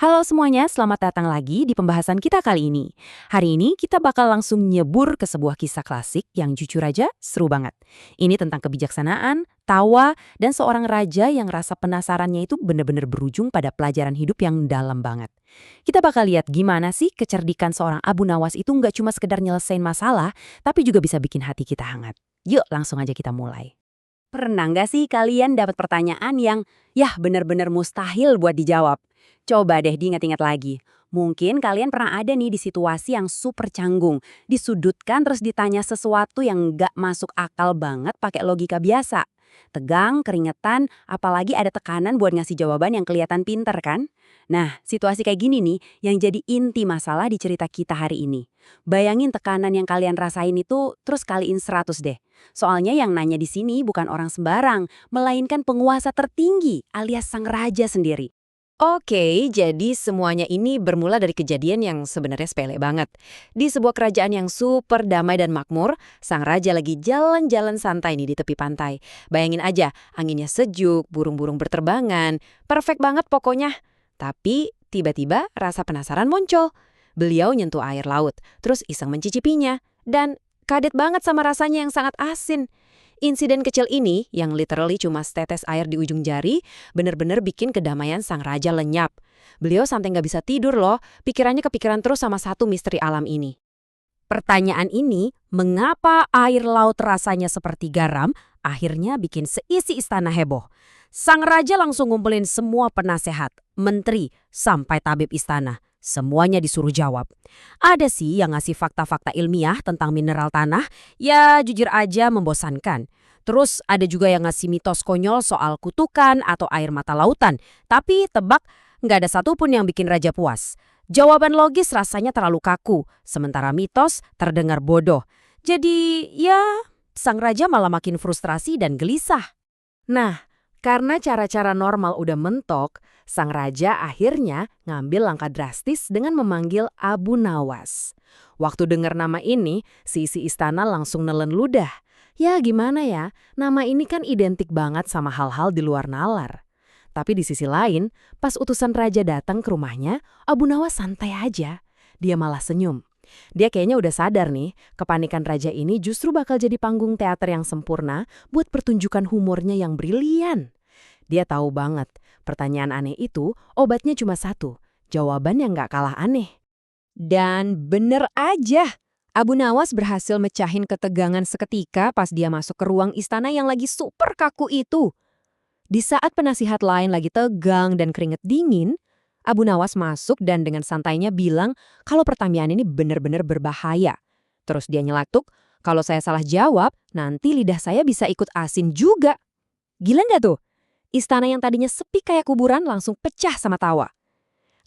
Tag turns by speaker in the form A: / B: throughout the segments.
A: Halo semuanya, selamat datang lagi di pembahasan kita kali ini. Hari ini kita bakal langsung nyebur ke sebuah kisah klasik yang jujur aja seru banget. Ini tentang kebijaksanaan, tawa, dan seorang raja yang rasa penasarannya itu bener-bener berujung pada pelajaran hidup yang dalam banget. Kita bakal lihat gimana sih kecerdikan seorang Abu Nawas itu nggak cuma sekedar nyelesain masalah, tapi juga bisa bikin hati kita hangat. Yuk langsung aja kita mulai. Pernah nggak sih kalian dapat pertanyaan yang, yah bener-bener mustahil buat dijawab? Coba deh diingat-ingat lagi. Mungkin kalian pernah ada nih di situasi yang super canggung, disudutkan terus ditanya sesuatu yang nggak masuk akal banget pakai logika biasa. Tegang, keringetan, apalagi ada tekanan buat ngasih jawaban yang kelihatan pinter kan? Nah, situasi kayak gini nih yang jadi inti masalah di cerita kita hari ini. Bayangin tekanan yang kalian rasain itu terus kaliin 100 deh. Soalnya yang nanya di sini bukan orang sembarang, melainkan penguasa tertinggi alias sang raja sendiri.
B: Oke, jadi semuanya ini bermula dari kejadian yang sebenarnya sepele banget. Di sebuah kerajaan yang super damai dan makmur, sang raja lagi jalan-jalan santai nih di tepi pantai. Bayangin aja, anginnya sejuk, burung-burung berterbangan, perfect banget pokoknya. Tapi tiba-tiba rasa penasaran muncul. Beliau nyentuh air laut, terus iseng mencicipinya, dan kaget banget sama rasanya yang sangat asin. Insiden kecil ini, yang literally cuma setetes air di ujung jari, bener-bener bikin kedamaian sang raja lenyap. Beliau sampai nggak bisa tidur loh, pikirannya kepikiran terus sama satu misteri alam ini.
A: Pertanyaan ini, mengapa air laut rasanya seperti garam, akhirnya bikin seisi istana heboh. Sang raja langsung ngumpulin semua penasehat, menteri, sampai tabib istana. Semuanya disuruh jawab. Ada sih yang ngasih fakta-fakta ilmiah tentang mineral tanah, ya jujur aja membosankan. Terus ada juga yang ngasih mitos konyol soal kutukan atau air mata lautan. Tapi tebak, nggak ada satupun yang bikin raja puas. Jawaban logis rasanya terlalu kaku, sementara mitos terdengar bodoh. Jadi ya, sang raja malah makin frustrasi dan gelisah. Nah, karena cara-cara normal udah mentok, sang raja akhirnya ngambil langkah drastis dengan memanggil Abu Nawas. Waktu dengar nama ini, si isi istana langsung nelen ludah. Ya gimana ya, nama ini kan identik banget sama hal-hal di luar nalar. Tapi di sisi lain, pas utusan raja datang ke rumahnya, Abu Nawas santai aja. Dia malah senyum. Dia kayaknya udah sadar nih, kepanikan raja ini justru bakal jadi panggung teater yang sempurna buat pertunjukan humornya yang brilian. Dia tahu banget, pertanyaan aneh itu obatnya cuma satu, jawaban yang nggak kalah aneh.
B: Dan bener aja, Abu Nawas berhasil mecahin ketegangan seketika pas dia masuk ke ruang istana yang lagi super kaku itu. Di saat penasihat lain lagi tegang dan keringet dingin, Abu Nawas masuk dan dengan santainya bilang kalau pertanyaan ini benar-benar berbahaya. Terus dia nyeletuk, kalau saya salah jawab, nanti lidah saya bisa ikut asin juga. Gila nggak tuh? Istana yang tadinya sepi kayak kuburan langsung pecah sama tawa.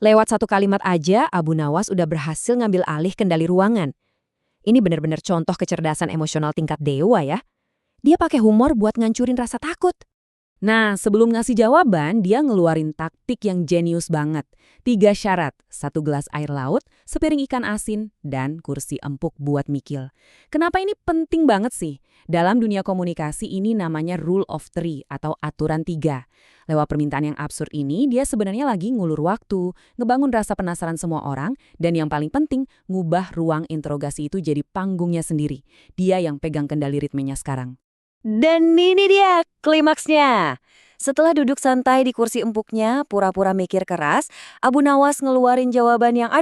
B: Lewat satu kalimat aja, Abu Nawas udah berhasil ngambil alih kendali ruangan. Ini benar-benar contoh kecerdasan emosional tingkat dewa ya. Dia pakai humor buat ngancurin rasa takut.
A: Nah, sebelum ngasih jawaban, dia ngeluarin taktik yang jenius banget. 3 syarat, 1 gelas air laut, sepiring ikan asin, dan kursi empuk buat mikil. Kenapa ini penting banget sih? Dalam dunia komunikasi ini namanya rule of three atau aturan 3. Lewat permintaan yang absurd ini, dia sebenarnya lagi ngulur waktu, ngebangun rasa penasaran semua orang, dan yang paling penting, ngubah ruang interogasi itu jadi panggungnya sendiri. Dia yang pegang kendali ritmenya sekarang.
B: Dan ini dia klimaksnya. Setelah duduk santai di kursi empuknya, pura-pura mikir keras, Abu Nawas ngeluarin jawaban yang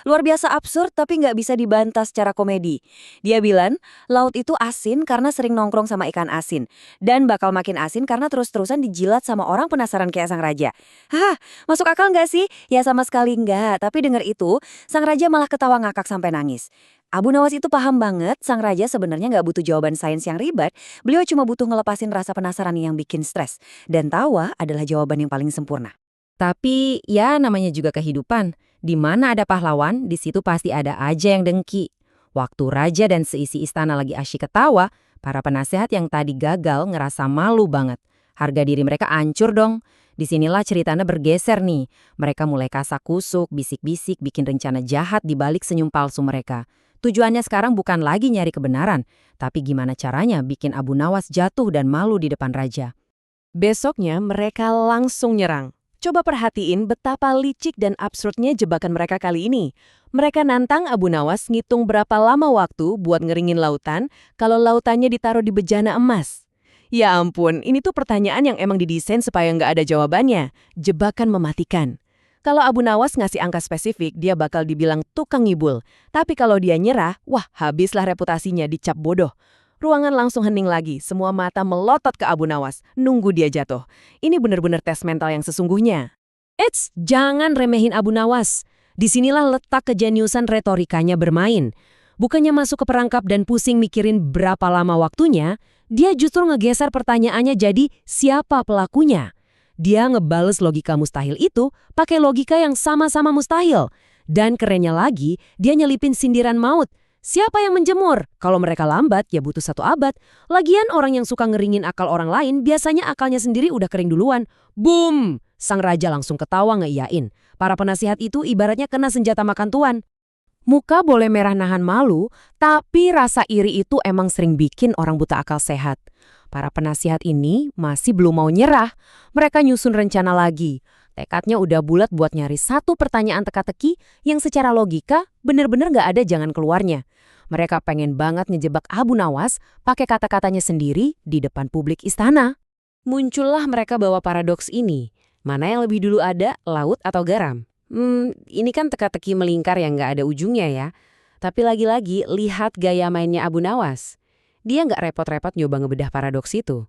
B: luar biasa absurd tapi nggak bisa dibantah secara komedi. Dia bilang, laut itu asin karena sering nongkrong sama ikan asin. Dan bakal makin asin karena terus-terusan dijilat sama orang penasaran kayak sang raja. Hah, masuk akal nggak sih? Ya sama sekali nggak, tapi denger itu, sang raja malah ketawa ngakak sampai nangis. Abu Nawas itu paham banget, sang raja sebenarnya nggak butuh jawaban sains yang ribet, beliau cuma butuh ngelepasin rasa penasaran yang bikin stres. Dan tawa adalah jawaban yang paling sempurna.
A: Tapi ya namanya juga kehidupan. Di mana ada pahlawan, di situ pasti ada aja yang dengki. Waktu raja dan seisi istana lagi asyik ketawa, para penasehat yang tadi gagal ngerasa malu banget. Harga diri mereka hancur dong. Disinilah ceritanya bergeser nih. Mereka mulai kasak-kusuk, bisik-bisik, bikin rencana jahat di balik senyum palsu mereka. Tujuannya sekarang bukan lagi nyari kebenaran, tapi gimana caranya bikin Abu Nawas jatuh dan malu di depan raja. Besoknya mereka langsung nyerang.
B: Coba perhatiin betapa licik dan absurdnya jebakan mereka kali ini. Mereka nantang Abu Nawas ngitung berapa lama waktu buat ngeringin lautan kalau lautannya ditaruh di bejana emas. Ya ampun, ini tuh pertanyaan yang emang didesain supaya nggak ada jawabannya. Jebakan mematikan. Kalau Abu Nawas ngasih angka spesifik, dia bakal dibilang tukang ngibul. Tapi kalau dia nyerah, wah habislah reputasinya dicap bodoh. Ruangan langsung hening lagi, semua mata melotot ke Abu Nawas, nunggu dia jatuh. Ini benar-benar tes mental yang sesungguhnya.
A: Eits, jangan remehin Abu Nawas. Disinilah letak kejeniusan retorikanya bermain. Bukannya masuk ke perangkap dan pusing mikirin berapa lama waktunya, dia justru ngegeser pertanyaannya jadi siapa pelakunya. Dia ngebales logika mustahil itu pakai logika yang sama-sama mustahil. Dan kerennya lagi, dia nyelipin sindiran maut. Siapa yang menjemur? Kalau mereka lambat, ya butuh 1 abad. Lagian orang yang suka ngeringin akal orang lain, biasanya akalnya sendiri udah kering duluan. Boom! Sang raja langsung ketawa ngeiyain. Para penasihat itu ibaratnya kena senjata makan tuan. Muka boleh merah nahan malu, tapi rasa iri itu emang sering bikin orang buta akal sehat. Para penasihat ini masih belum mau nyerah. Mereka nyusun rencana lagi. Tekadnya udah bulat buat nyari 1 pertanyaan teka-teki yang secara logika bener-bener nggak ada jalan keluarnya. Mereka pengen banget ngejebak Abu Nawas pakai kata-katanya sendiri di depan publik istana. Muncullah mereka bawa paradoks ini. Mana yang lebih dulu ada, laut atau garam? Ini kan teka-teki melingkar yang nggak ada ujungnya ya. Tapi lagi-lagi lihat gaya mainnya Abu Nawas. Dia nggak repot-repot nyoba ngebedah paradoks itu.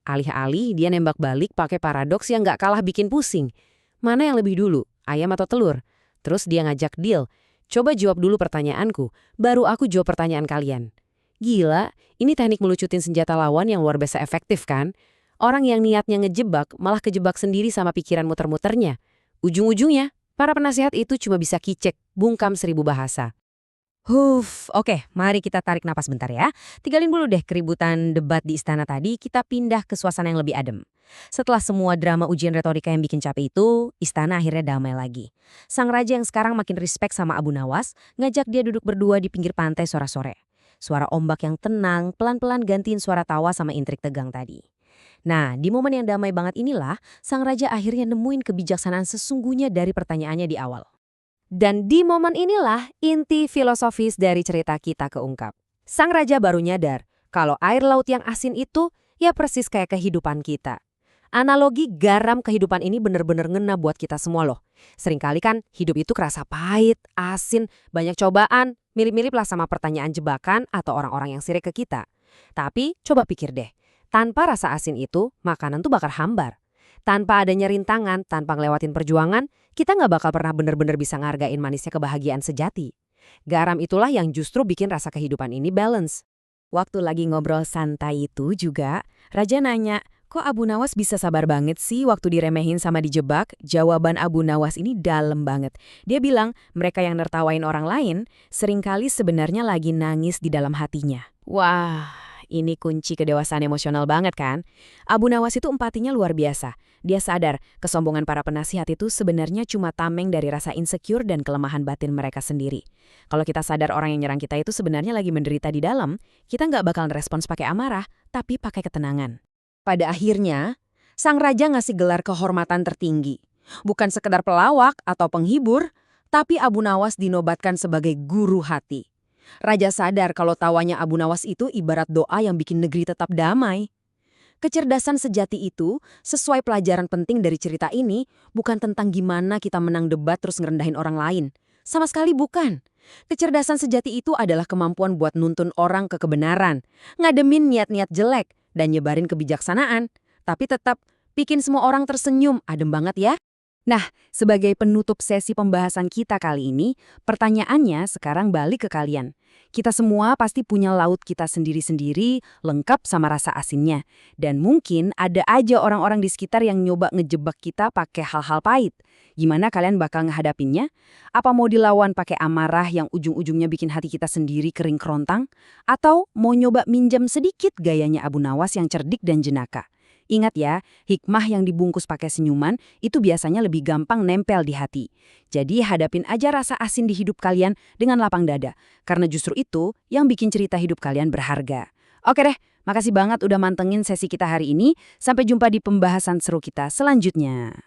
A: Alih-alih dia nembak balik pakai paradoks yang nggak kalah bikin pusing. Mana yang lebih dulu, ayam atau telur? Terus dia ngajak deal. Coba jawab dulu pertanyaanku, baru aku jawab pertanyaan kalian. Gila, ini teknik melucutin senjata lawan yang luar biasa efektif kan? Orang yang niatnya ngejebak malah kejebak sendiri sama pikiran muter-muternya. Ujung-ujungnya, para penasihat itu cuma bisa kicek, bungkam 1000 bahasa. Oke, mari kita tarik napas bentar ya. Tinggalin dulu deh keributan debat di istana tadi, kita pindah ke suasana yang lebih adem. Setelah semua drama ujian retorika yang bikin capek itu, istana akhirnya damai lagi. Sang raja yang sekarang makin respect sama Abu Nawas, ngajak dia duduk berdua di pinggir pantai sore-sore. Suara ombak yang tenang, pelan-pelan gantiin suara tawa sama intrik tegang tadi. Nah, di momen yang damai banget inilah, sang raja akhirnya nemuin kebijaksanaan sesungguhnya dari pertanyaannya di awal. Dan di momen inilah inti filosofis dari cerita kita keungkap. Sang raja baru nyadar kalau air laut yang asin itu ya persis kayak kehidupan kita. Analogi garam kehidupan ini bener-bener ngena buat kita semua loh. Seringkali kan hidup itu kerasa pahit, asin, banyak cobaan, mirip-mirip lah sama pertanyaan jebakan atau orang-orang yang sirik ke kita. Tapi coba pikir deh, tanpa rasa asin itu makanan tuh bakal hambar. Tanpa adanya rintangan, tanpa ngelewatin perjuangan, kita nggak bakal pernah benar-benar bisa ngargain manisnya kebahagiaan sejati. Garam itulah yang justru bikin rasa kehidupan ini balance. Waktu lagi ngobrol santai itu juga, Raja nanya, kok Abu Nawas bisa sabar banget sih waktu diremehin sama dijebak? Jawaban Abu Nawas ini dalam banget. Dia bilang, mereka yang nertawain orang lain, seringkali sebenarnya lagi nangis di dalam hatinya. Wah, ini kunci kedewasaan emosional banget kan? Abu Nawas itu empatinya luar biasa. Dia sadar kesombongan para penasihat itu sebenarnya cuma tameng dari rasa insecure dan kelemahan batin mereka sendiri. Kalau kita sadar orang yang nyerang kita itu sebenarnya lagi menderita di dalam, kita nggak bakal respons pakai amarah, tapi pakai ketenangan. Pada akhirnya, sang raja ngasih gelar kehormatan tertinggi. Bukan sekedar pelawak atau penghibur, tapi Abu Nawas dinobatkan sebagai guru hati. Raja sadar kalau tawanya Abu Nawas itu ibarat doa yang bikin negeri tetap damai. Kecerdasan sejati itu, sesuai pelajaran penting dari cerita ini, bukan tentang gimana kita menang debat terus ngerendahin orang lain. Sama sekali bukan. Kecerdasan sejati itu adalah kemampuan buat nuntun orang ke kebenaran, ngademin niat-niat jelek, dan nyebarin kebijaksanaan. Tapi tetap bikin semua orang tersenyum, adem banget ya. Nah, sebagai penutup sesi pembahasan kita kali ini, pertanyaannya sekarang balik ke kalian. Kita semua pasti punya laut kita sendiri-sendiri, lengkap sama rasa asinnya. Dan mungkin ada aja orang-orang di sekitar yang nyoba ngejebak kita pakai hal-hal pahit. Gimana kalian bakal ngehadapinnya? Apa mau dilawan pakai amarah yang ujung-ujungnya bikin hati kita sendiri kering kerontang? Atau mau nyoba minjem sedikit gayanya Abu Nawas yang cerdik dan jenaka? Ingat ya, hikmah yang dibungkus pakai senyuman itu biasanya lebih gampang nempel di hati. Jadi hadapin aja rasa asin di hidup kalian dengan lapang dada. Karena justru itu yang bikin cerita hidup kalian berharga. Oke deh, makasih banget udah mantengin sesi kita hari ini. Sampai jumpa di pembahasan seru kita selanjutnya.